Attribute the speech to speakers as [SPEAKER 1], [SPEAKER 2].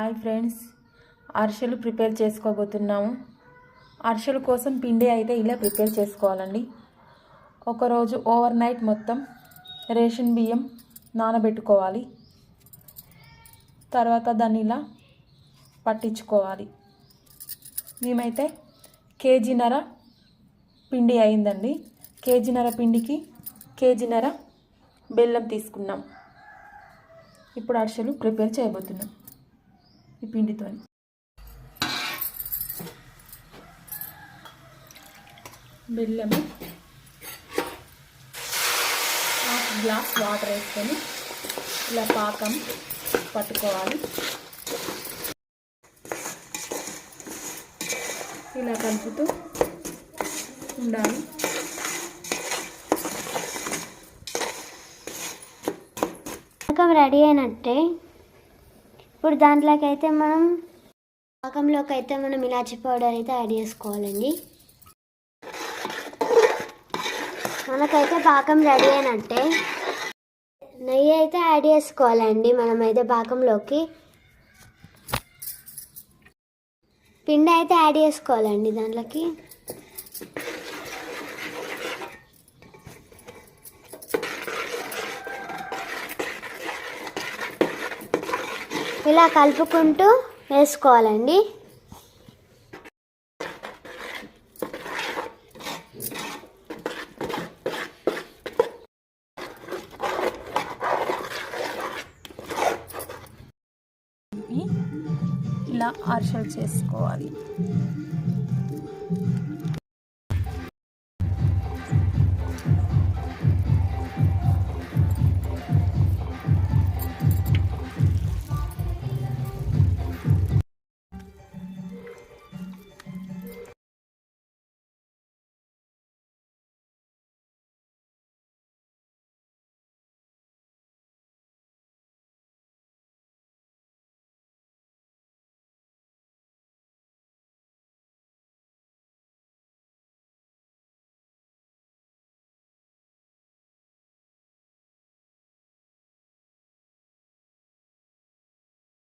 [SPEAKER 1] Hi friends, అరిసెలు prepare చేసుకోబోతున్నాము. అరిసెల కోసం పిండి అయితే ఇలా ప్రిపేర్ చేసుకోవాలండి. ఒకరోజు ఓవర్ నైట్ మొత్తం రేషన్ బియ్యం నానబెట్టుకోవాలి. తర్వాత దాన్ని ఇలా పట్టించుకోవాలి. మేమైతే కేజీన్నర పిండి అయిందండి. కేజీన్నర పిండికి కేజీన్నర బెల్లం తీసుకున్నాం. ఇప్పుడు అరిసెలు ప్రిపేర్ చేయబోతున్నాం ఈ పిండితో. బెల్లము హాఫ్ గ్లాస్ వాటర్ వేసుకొని ఇలా పాకం పట్టుకోవాలి. ఇలా కలుపుతూ ఉండాలి.
[SPEAKER 2] పాకం రెడీ అయినట్టే. ఇప్పుడు దాంట్లోకి అయితే పాకంలోకి అయితే మనం ఇలాచి పౌడర్ అయితే యాడ్ చేసుకోవాలండి. మనకైతే పాకం రెడీ అయినట్టే. నెయ్యి అయితే యాడ్ చేసుకోవాలండి. మనమైతే పాకంలోకి పిండి అయితే యాడ్ చేసుకోవాలండి. దాంట్లోకి ఇలా కలుపుకుంటూ వేసుకోవాలండి.
[SPEAKER 1] ఇలా అరిసెలు చేసుకోవాలి.